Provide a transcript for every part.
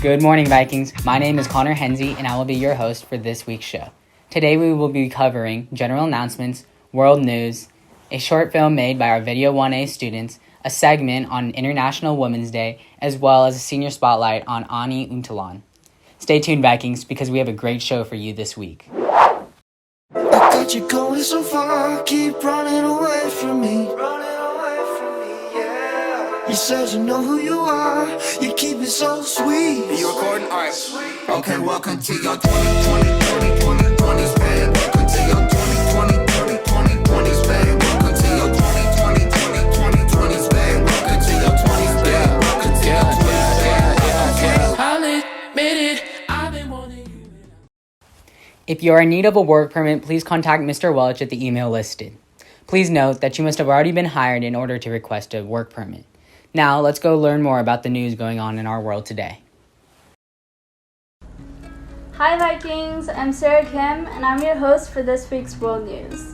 Good morning, Vikings. My name is Connor Hensey, and I will be your host for this week's show. Today we will be covering general announcements, world news, a short film made by our Video 1A students, a segment on International Women's Day, as well as a senior spotlight on Untalan. Stay tuned, Vikings, because we have a great show for you this week. I got you going so far, keep running away from me. You said you know who you are, you keep it so sweet. Are you recording? Alright. Okay, welcome to your 2020s, babe. Welcome to your 2020s, babe. Welcome to your 2020s, babe. Welcome to your 20s, babe. Welcome to your 20s, babe. I'll admit it, I've been wanting you. If you are in need of a work permit, please contact Mr. Welch at the email listed. Please note that you must have already been hired in order to request a work permit. Now, let's go learn more about the news going on in our world today. Hi Vikings, I'm Sarah Kim, and I'm your host for this week's World News.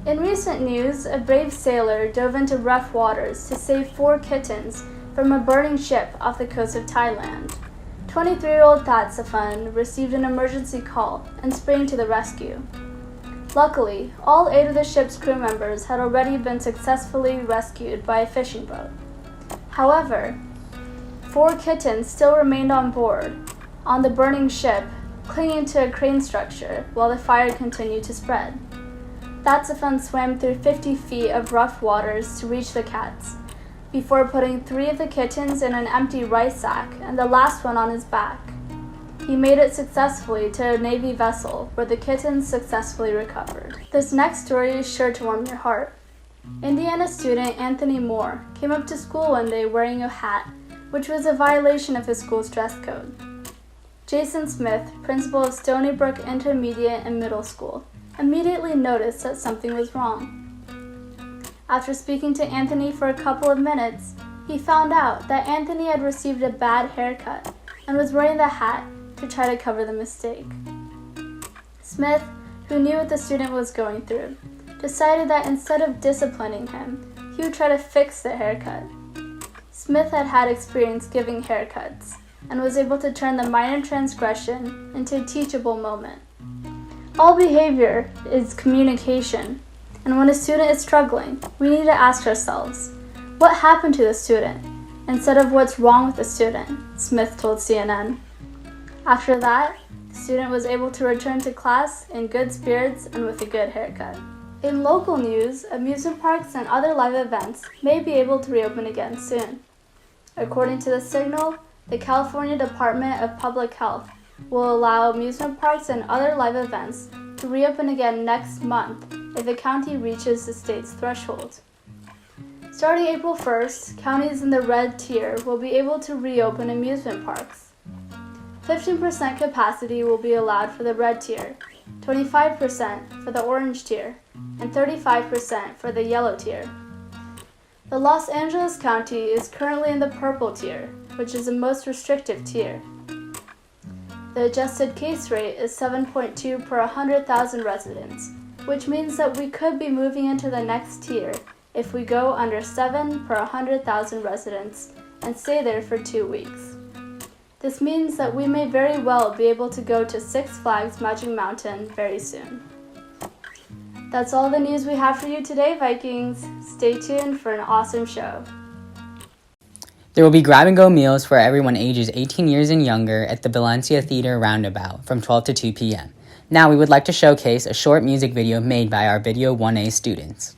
In recent news, a brave sailor dove into rough waters to save 4 kittens from a burning ship off the coast of Thailand. 23-year-old Astrakhan received an emergency call and sprang to the rescue. Luckily, all 8 of the ship's crew members had already been successfully rescued by a fishing boat. However, 4 kittens still remained on board, on the burning ship, clinging to a crane structure while the fire continued to spread. Astrakhan swam through 50 feet of rough waters to reach the cats, before putting 3 of the kittens in an empty rice sack and the last one on his back. He made it successfully to a Navy vessel where the kittens successfully recovered. This next story is sure to warm your heart. Indiana student Anthony Moore came up to school one day wearing a hat, which was a violation of his school's dress code. Jason Smith, principal of Stony Brook Intermediate and Middle School, immediately noticed that something was wrong. After speaking to Anthony for a couple of minutes, he found out that Anthony had received a bad haircut and was wearing the hat to try to cover the mistake. Smith, who knew what the student was going through, decided that instead of disciplining him, he would try to fix the haircut. Smith had had experience giving haircuts and was able to turn the minor transgression into a teachable moment. All behavior is communication, and when a student is struggling, we need to ask ourselves, what happened to the student, instead of what's wrong with the student, Smith told CNN. After that, the student was able to return to class in good spirits and with a good haircut. In local news, amusement parks and other live events may be able to reopen again soon. According to the Signal, the California Department of Public Health will allow amusement parks and other live events to reopen again next month if the county reaches the state's threshold. Starting April 1st, counties in the red tier will be able to reopen amusement parks. 15% capacity will be allowed for the red tier, 25% for the orange tier, and 35% for the yellow tier. The Los Angeles County is currently in the purple tier, which is the most restrictive tier. The adjusted case rate is 7.2 per 100,000 residents, which means that we could be moving into the next tier if we go under 7 per 100,000 residents and stay there for 2 weeks. This means that we may very well be able to go to Six Flags Magic Mountain very soon. That's all the news we have for you today, Vikings. Stay tuned for an awesome show. There will be grab-and-go meals for everyone ages 18 years and younger at the Valencia Theater Roundabout from 12 to 2 p.m. Now we would like to showcase a short music video made by our Video 1A students.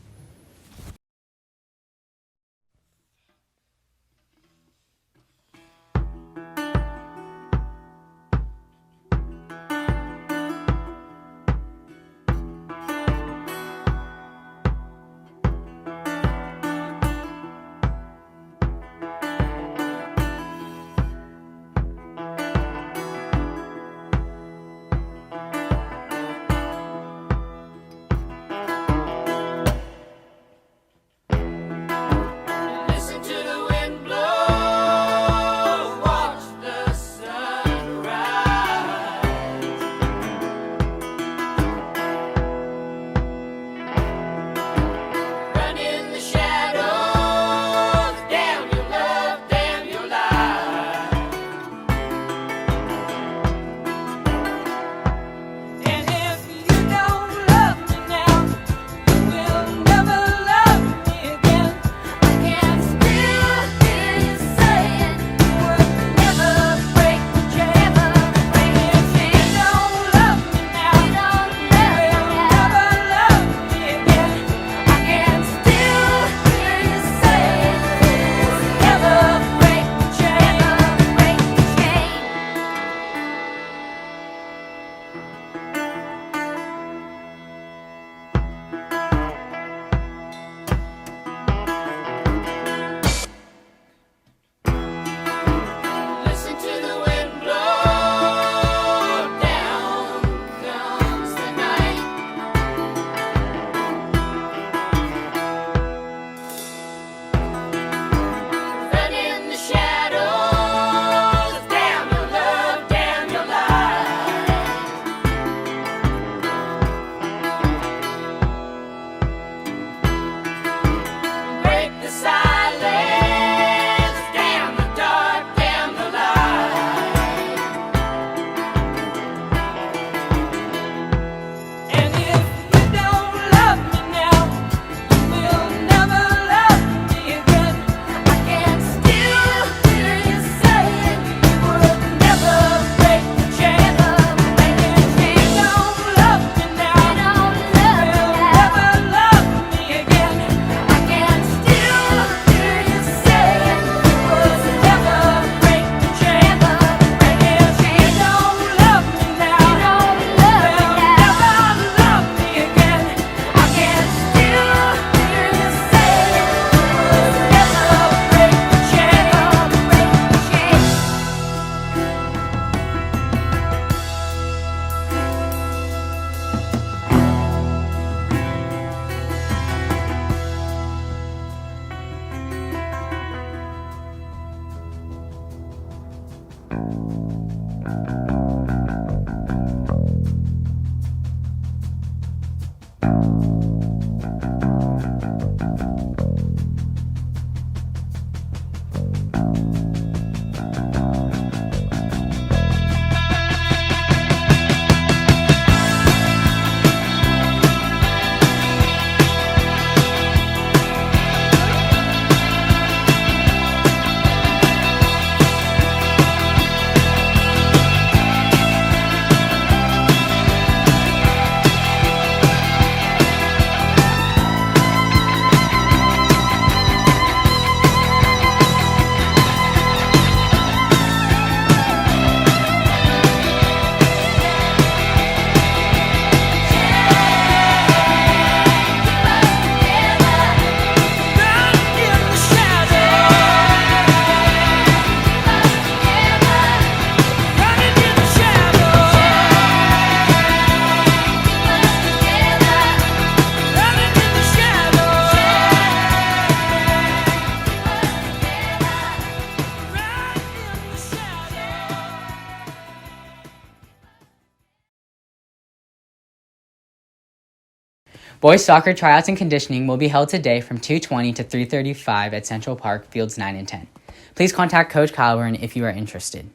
Boys soccer tryouts and conditioning will be held today from 2:20 to 3:35 at Central Park, fields 9 and 10. Please contact Coach Calburn if you are interested.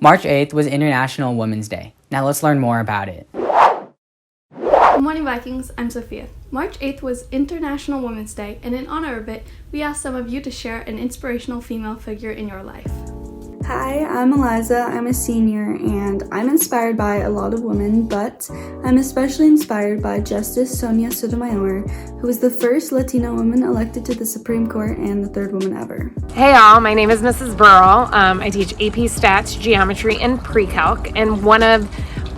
March 8th was International Women's Day. Now let's learn more about it. Good morning, Vikings. I'm Sophia. March 8th was International Women's Day, and in honor of it, we asked some of you to share an inspirational female figure in your life. Hi, I'm Eliza. I'm a senior, and I'm inspired by a lot of women, but I'm especially inspired by Justice Sonia Sotomayor, who was the first Latina woman elected to the Supreme Court and the third woman ever. Hey all, my name is Mrs. Burrell. I teach AP Stats, Geometry, and Pre-Calc, and one of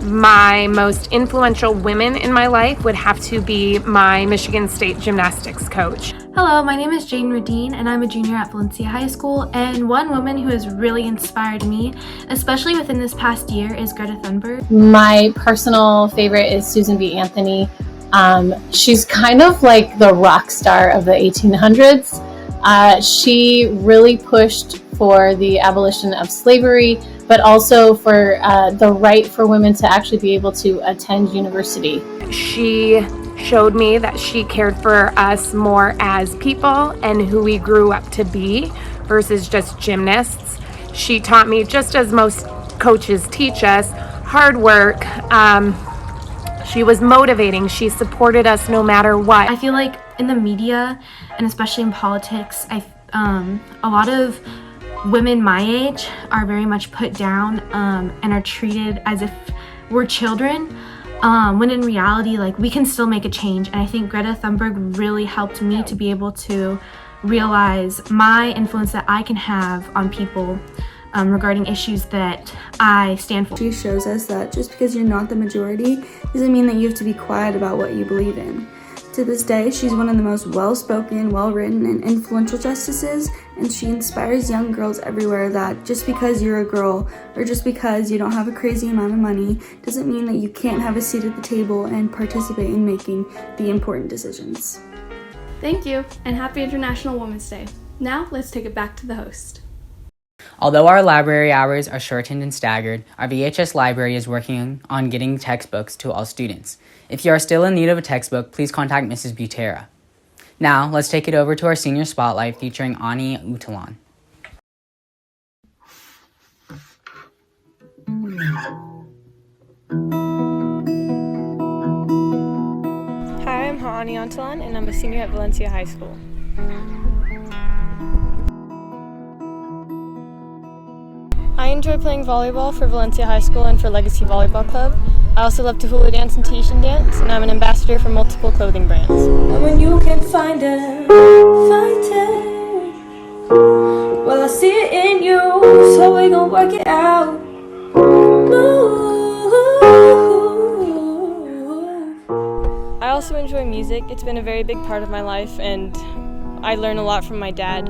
my most influential women in my life would have to be my Michigan State gymnastics coach. Hello, my name is Jane Radine, and I'm a junior at Valencia High School, and one woman who has really inspired me, especially within this past year, is Greta Thunberg. My personal favorite is Susan B. Anthony. She's kind of like the rock star of the 1800s. She really pushed for the abolition of slavery, but also for the right for women to actually be able to attend university. She showed me that she cared for us more as people and who we grew up to be versus just gymnasts. She taught me, just as most coaches teach us, hard work. She was motivating. She supported us no matter what. I feel like in the media, and especially in politics, a lot of women my age are very much put down and are treated as if we're children, when in reality, like, we can still make a change. And I think Greta Thunberg really helped me to be able to realize my influence that I can have on people regarding issues that I stand for. She shows us that just because you're not the majority doesn't mean that you have to be quiet about what you believe in. To this day, she's one of the most well-spoken, well-written, and influential justices, and she inspires young girls everywhere that just because you're a girl or just because you don't have a crazy amount of money doesn't mean that you can't have a seat at the table and participate in making the important decisions. Thank you, and happy International Women's Day. Now, let's take it back to the host. Although our library hours are shortened and staggered, our VHS Library is working on getting textbooks to all students. If you are still in need of a textbook, please contact Mrs. Butera. Now, let's take it over to our senior spotlight featuring Ani Untalan. Hi, I'm Ani Untalan, and I'm a senior at Valencia High School. I enjoy playing volleyball for Valencia High School and for Legacy Volleyball Club. I also love to hula dance and Tahitian dance, and I'm an ambassador for multiple clothing brands. And when you can find it, well, I see it in you, so we gon' work it out. I also enjoy music. It's been a very big part of my life, and I learn a lot from my dad.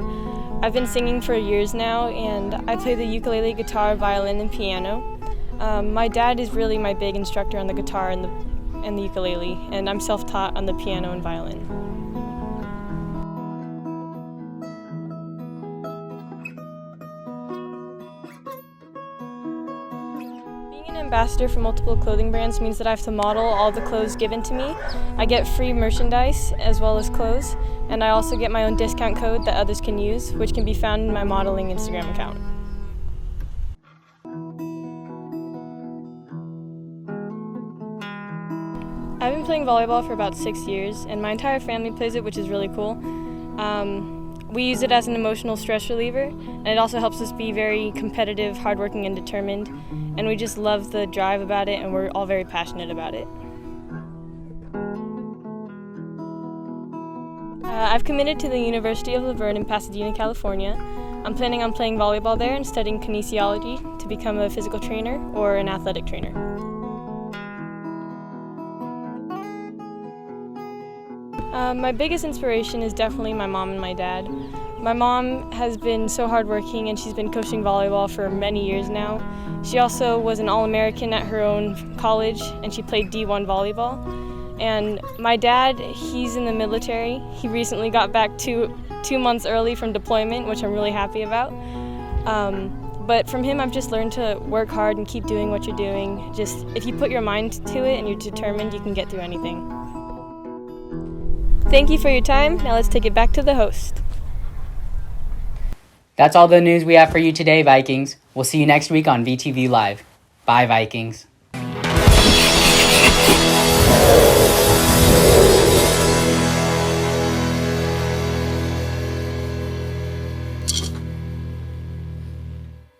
I've been singing for years now, and I play the ukulele, guitar, violin, and piano. My dad is really my big instructor on the guitar and the ukulele, and I'm self-taught on the piano and violin. Being an ambassador for multiple clothing brands means that I have to model all the clothes given to me. I get free merchandise as well as clothes, and I also get my own discount code that others can use, which can be found in my modeling Instagram account. I've been playing volleyball for about 6 years, and my entire family plays it, which is really cool. We use it as an emotional stress reliever, and it also helps us be very competitive, hardworking, and determined. And we just love the drive about it, and we're all very passionate about it. I've committed to the University of Laverne in Pasadena, California. I'm planning on playing volleyball there and studying kinesiology to become a physical trainer or an athletic trainer. My biggest inspiration is definitely my mom and my dad. My mom has been so hardworking, and she's been coaching volleyball for many years now. She also was an All-American at her own college, and she played D1 volleyball. And my dad, he's in the military. He recently got back 2 months early from deployment, which I'm really happy about. But from him, I've just learned to work hard and keep doing what you're doing. Just if you put your mind to it and you're determined, you can get through anything. Thank you for your time. Now let's take it back to the host. That's all the news we have for you today, Vikings. We'll see you next week on VTV Live. Bye, Vikings.